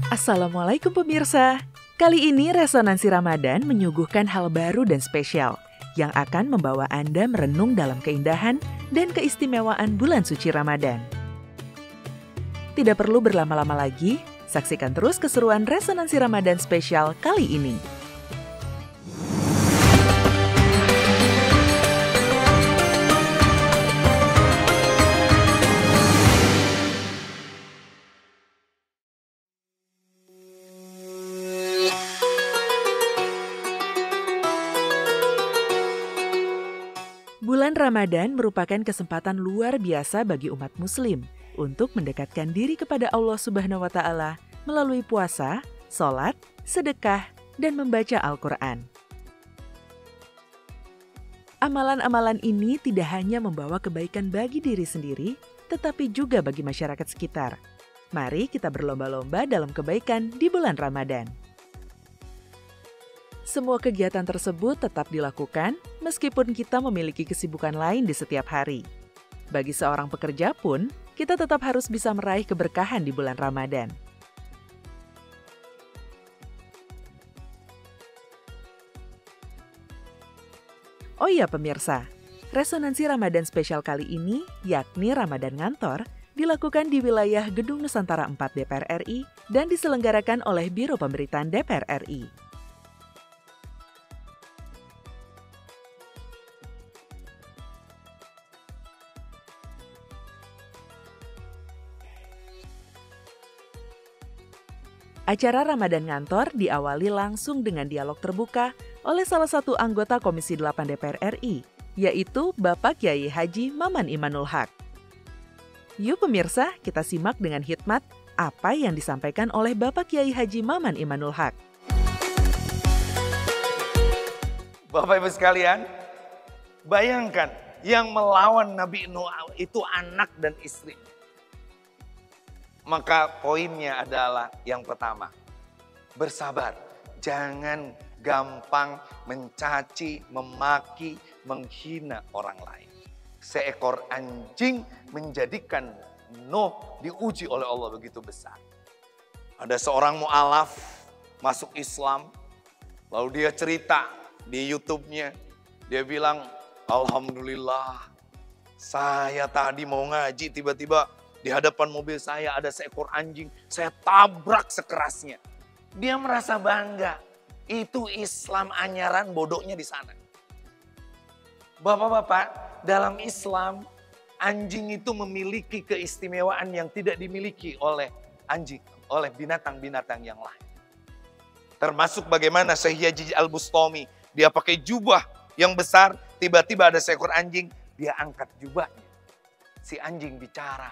Assalamualaikum pemirsa. Kali ini Resonansi Ramadan menyuguhkan hal baru dan spesial yang akan membawa Anda merenung dalam keindahan dan keistimewaan bulan suci Ramadan. Tidak perlu berlama-lama lagi, saksikan terus keseruan Resonansi Ramadan spesial kali ini. Bulan Ramadan merupakan kesempatan luar biasa bagi umat muslim untuk mendekatkan diri kepada Allah Subhanahu wa Ta'ala melalui puasa, sholat, sedekah, dan membaca Al-Quran. Amalan-amalan ini tidak hanya membawa kebaikan bagi diri sendiri, tetapi juga bagi masyarakat sekitar. Mari kita berlomba-lomba dalam kebaikan di bulan Ramadan. Semua kegiatan tersebut tetap dilakukan meskipun kita memiliki kesibukan lain di setiap hari. Bagi seorang pekerja pun, kita tetap harus bisa meraih keberkahan di bulan Ramadan. Oh iya pemirsa, Resonansi Ramadan spesial kali ini, yakni Ramadan Ngantor, dilakukan di wilayah Gedung Nusantara 4 DPR RI dan diselenggarakan oleh Biro Pemberitaan DPR RI. Acara Ramadan Ngantor diawali langsung dengan dialog terbuka oleh salah satu anggota Komisi 8 DPR RI, yaitu Bapak Kyai Haji Maman Imanul Haq. Yuk pemirsa, kita simak dengan hikmat apa yang disampaikan oleh Bapak Kyai Haji Maman Imanul Haq. Bapak Ibu sekalian, bayangkan yang melawan Nabi Nuh itu anak dan istri. Maka poinnya adalah yang pertama, bersabar. Jangan gampang mencaci, memaki, menghina orang lain. Seekor anjing menjadikan Nuh diuji oleh Allah begitu besar. Ada seorang mu'alaf masuk Islam, lalu dia cerita di YouTube-nya. Dia bilang, Alhamdulillah, saya tadi mau ngaji tiba-tiba di hadapan mobil saya ada seekor anjing, saya tabrak sekerasnya. Dia merasa bangga. Itu Islam anyaran bodohnya di sana. Bapak-bapak, dalam Islam anjing itu memiliki keistimewaan yang tidak dimiliki oleh anjing, oleh binatang-binatang yang lain. Termasuk bagaimana Syekh Yaji Al-Bustami, dia pakai jubah yang besar, tiba-tiba ada seekor anjing, dia angkat jubahnya. Si anjing bicara.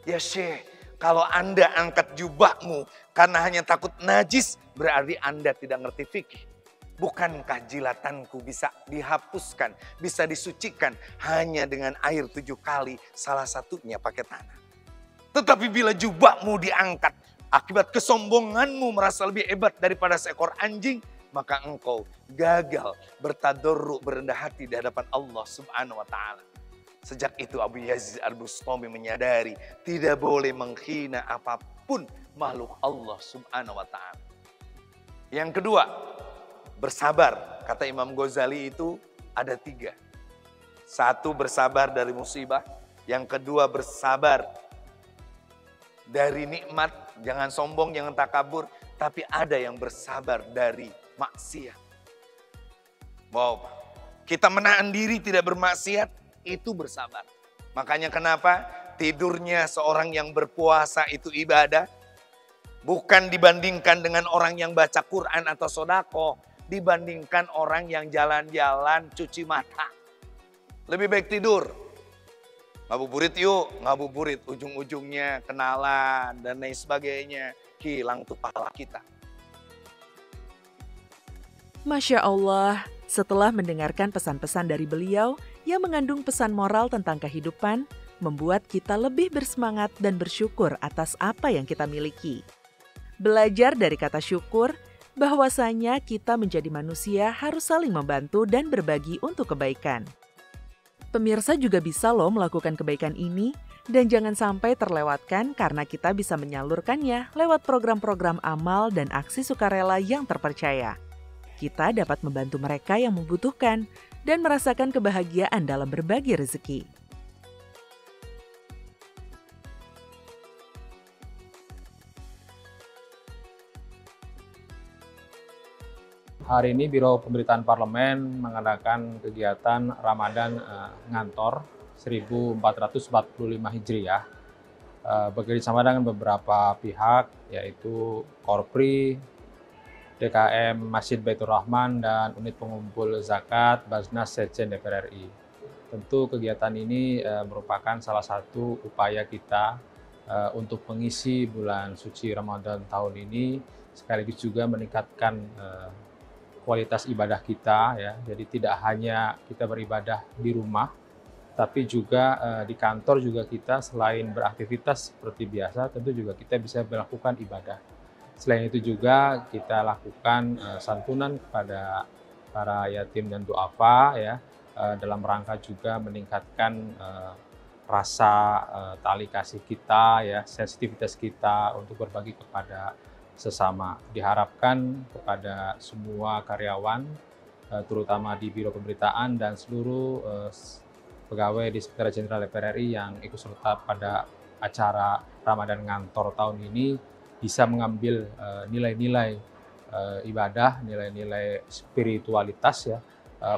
Ya Syekh, kalau Anda angkat jubahmu karena hanya takut najis, berarti Anda tidak ngerti fikih. Bukankah jilatanku bisa dihapuskan, bisa disucikan hanya dengan air 7 kali, salah satunya pakai tanah. Tetapi bila jubahmu diangkat, akibat kesombonganmu merasa lebih hebat daripada seekor anjing, maka engkau gagal bertadarruk, berendah hati di hadapan Allah Subhanahu wa Ta'ala. Sejak itu Abu Yazid Al-Bustami menyadari tidak boleh menghina apapun makhluk Allah Subhanahu wa Ta'ala. Yang kedua, bersabar. Kata Imam Ghazali itu ada 3. Satu, bersabar dari musibah. Yang kedua, bersabar dari nikmat. Jangan sombong, jangan takabur. Tapi ada yang bersabar dari maksiat. Wow, kita menahan diri tidak bermaksiat. Itu bersabar. Makanya kenapa tidurnya seorang yang berpuasa itu ibadah. Bukan dibandingkan dengan orang yang baca Quran atau sodako. Dibandingkan orang yang jalan-jalan cuci mata. Lebih baik tidur. Ngabuburit yuk, ngabuburit. Ujung-ujungnya kenalan dan lain sebagainya. Hilang tuh pahala kita. Masya Allah, setelah mendengarkan pesan-pesan dari beliau yang mengandung pesan moral tentang kehidupan, membuat kita lebih bersemangat dan bersyukur atas apa yang kita miliki. Belajar dari kata syukur, bahwasanya kita menjadi manusia harus saling membantu dan berbagi untuk kebaikan. Pemirsa juga bisa loh melakukan kebaikan ini Dan jangan sampai terlewatkan karena kita bisa menyalurkannya lewat program-program amal dan aksi sukarela yang terpercaya. Kita dapat membantu mereka yang membutuhkan dan merasakan kebahagiaan dalam berbagi rezeki. Hari ini Biro Pemberitaan Parlemen mengadakan kegiatan Ramadan Ngantor 1445 Hijriah bekerjasama dengan beberapa pihak yaitu Korpri, DKM Masjid Baitur Rahman, dan Unit Pengumpul Zakat Basnas Sekjen DPR RI. Tentu kegiatan ini merupakan salah satu upaya kita untuk mengisi bulan suci Ramadan tahun ini, sekaligus juga meningkatkan kualitas ibadah kita, ya. Jadi tidak hanya kita beribadah di rumah, tapi juga di kantor juga kita selain beraktivitas seperti biasa, tentu juga kita bisa melakukan ibadah. Selain itu juga kita lakukan santunan kepada para yatim dan duafa, ya, dalam rangka juga meningkatkan rasa tali kasih kita, ya, sensitivitas kita untuk berbagi kepada sesama. Diharapkan kepada semua karyawan, terutama di Biro Pemberitaan dan seluruh pegawai di Sekretariat Jenderal DPR RI yang ikut serta pada acara Ramadan Ngantor tahun ini bisa mengambil nilai-nilai ibadah, nilai-nilai spiritualitas, ya,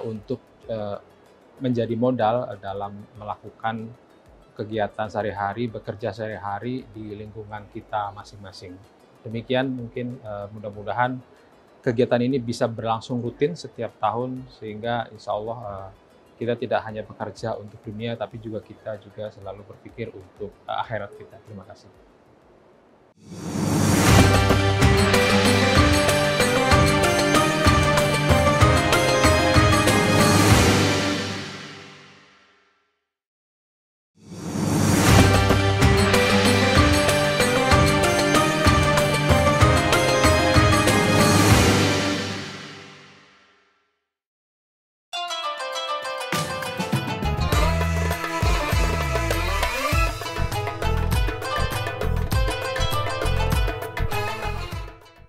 untuk menjadi modal dalam melakukan kegiatan sehari-hari, bekerja sehari-hari di lingkungan kita masing-masing. Demikian mungkin mudah-mudahan kegiatan ini bisa berlangsung rutin setiap tahun sehingga insya Allah kita tidak hanya bekerja untuk dunia, tapi juga kita juga selalu berpikir untuk akhirat kita. Terima kasih.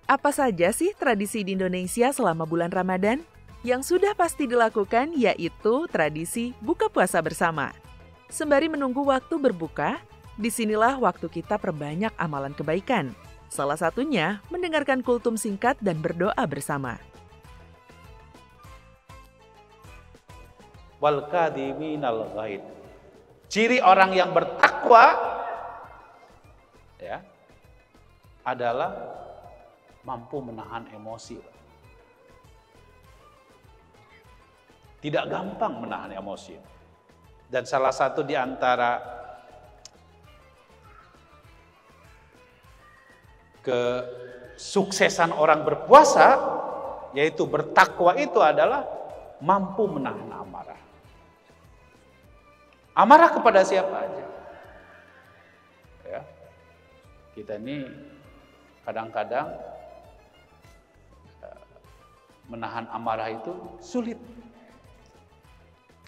Apa saja sih tradisi di Indonesia selama bulan Ramadan? Yang sudah pasti dilakukan yaitu tradisi buka puasa bersama. Sembari menunggu waktu berbuka, disinilah waktu kita perbanyak amalan kebaikan. Salah satunya mendengarkan kultum singkat dan berdoa bersama. Wal kadhiminal ghaid. Ciri orang yang bertakwa, ya, adalah mampu menahan emosi. Tidak gampang menahan emosi. Dan salah satu di antara kesuksesan orang berpuasa, yaitu bertakwa, itu adalah mampu menahan amarah. Amarah kepada siapa aja. Ya. Kita ini kadang-kadang menahan amarah itu sulit.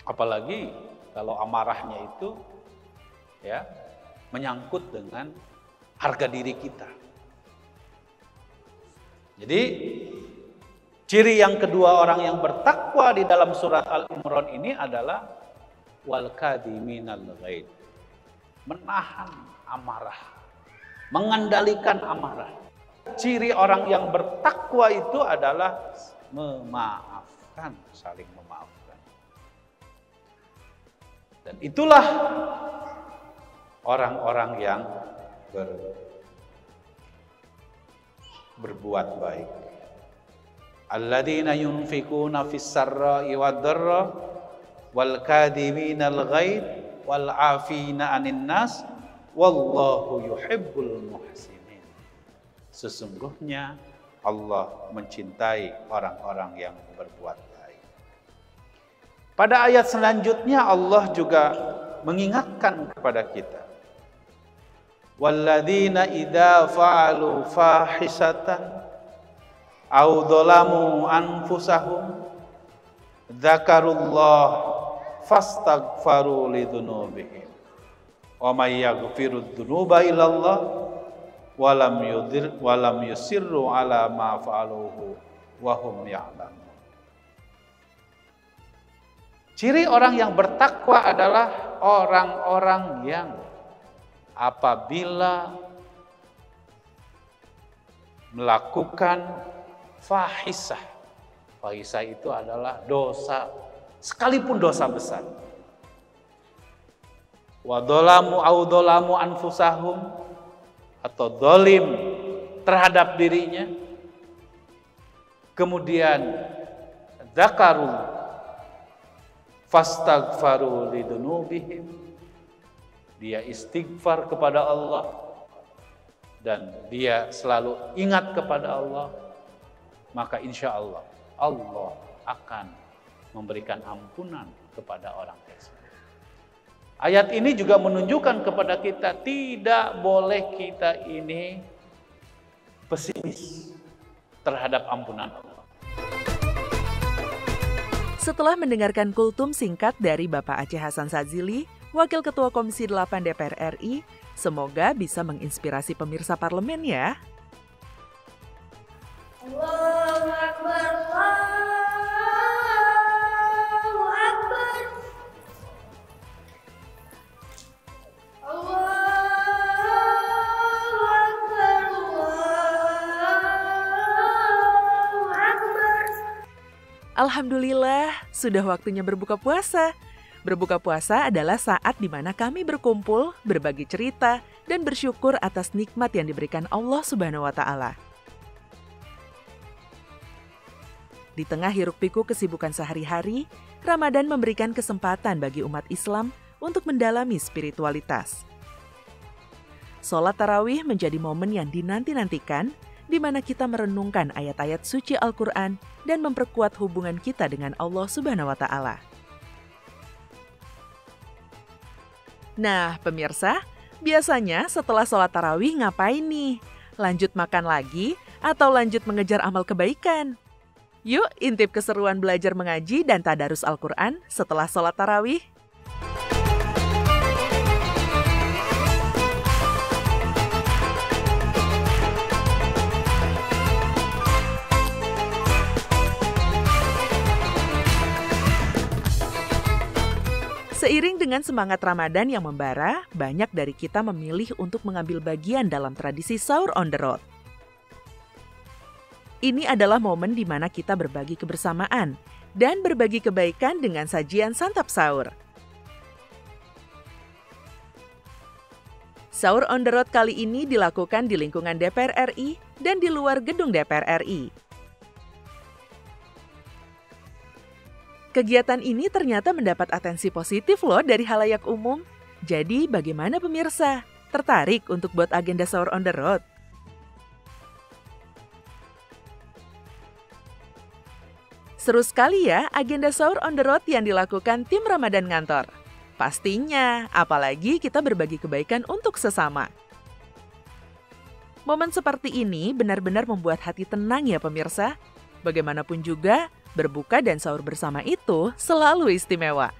Apalagi kalau amarahnya itu, ya, menyangkut dengan harga diri kita. Jadi ciri yang kedua orang yang bertakwa di dalam surat Al-Imran ini adalah wal kadhiminal ghaid. Menahan amarah, mengendalikan amarah. Ciri orang yang bertakwa itu adalah memaafkan, saling memaafkan. Dan itulah orang-orang yang berbuat baik. Alladzina yunfikuna fis sarra'i wad dharra wal kadhiminal ghaid wal 'afina 'anil nas wallahu yuhibbul muhsinin. Sesungguhnya Allah mencintai orang-orang yang berbuat baik. Pada ayat selanjutnya Allah juga mengingatkan kepada kita. Walladzina idza fa'alu fahisatan aw dzalamu anfusahum dzakarullah fastaghfaru lidzunubihim Wa may yaghfirud dzunuba illallah wa lam yusirru ala ma fa'aluhu wa hum ya'lamun. Ciri orang yang bertakwa adalah orang-orang yang apabila melakukan fahisah. Fahisah itu adalah dosa, sekalipun dosa besar. Wa dhalamu au dhalamu anfusahum, atau dolim terhadap dirinya. Kemudian dzakaru fastaghfaru lidunubihim, dia istighfar kepada Allah dan dia selalu ingat kepada Allah, maka insya Allah Allah akan memberikan ampunan kepada orang tersebut. Ayat ini juga menunjukkan kepada kita tidak boleh kita ini pesimis terhadap ampunan Allah. Setelah mendengarkan kultum singkat dari Bapak Aceh Hasan Sadzili, Wakil Ketua Komisi 8 DPR RI, semoga bisa menginspirasi pemirsa parlemen ya. Allahu Akbar, Allahu Akbar. Allahu Akbar, Allahu Akbar. Alhamdulillah, sudah waktunya berbuka puasa. Berbuka puasa adalah saat di mana kami berkumpul, berbagi cerita, dan bersyukur atas nikmat yang diberikan Allah Subhanahu wa Ta'ala. Di tengah hiruk-pikuk kesibukan sehari-hari, Ramadan memberikan kesempatan bagi umat Islam untuk mendalami spiritualitas. Sholat tarawih menjadi momen yang dinanti-nantikan, di mana kita merenungkan ayat-ayat suci Al-Quran dan memperkuat hubungan kita dengan Allah Subhanahu wa Ta'ala. Nah, pemirsa, biasanya setelah sholat tarawih ngapain nih? Lanjut makan lagi atau lanjut mengejar amal kebaikan? Yuk intip keseruan belajar mengaji dan tadarus Al-Quran setelah sholat tarawih. Seiring dengan semangat Ramadan yang membara, banyak dari kita memilih untuk mengambil bagian dalam tradisi sahur on the road. Ini adalah momen di mana kita berbagi kebersamaan dan berbagi kebaikan dengan sajian santap sahur. Sahur on the road kali ini dilakukan di lingkungan DPR RI dan di luar gedung DPR RI. Kegiatan ini ternyata mendapat atensi positif loh dari halayak umum. Jadi bagaimana pemirsa? Tertarik untuk buat agenda sahur on the road? Seru sekali ya agenda sahur on the road yang dilakukan tim Ramadan Ngantor. Pastinya, apalagi kita berbagi kebaikan untuk sesama. Momen seperti ini benar-benar membuat hati tenang ya pemirsa. Bagaimanapun juga, berbuka dan sahur bersama itu selalu istimewa.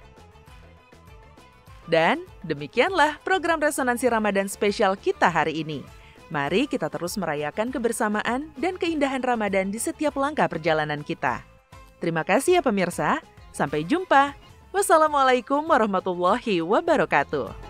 Dan demikianlah program Resonansi Ramadan spesial kita hari ini. Mari kita terus merayakan kebersamaan dan keindahan Ramadan di setiap langkah perjalanan kita. Terima kasih ya pemirsa. Sampai jumpa. Wassalamualaikum warahmatullahi wabarakatuh.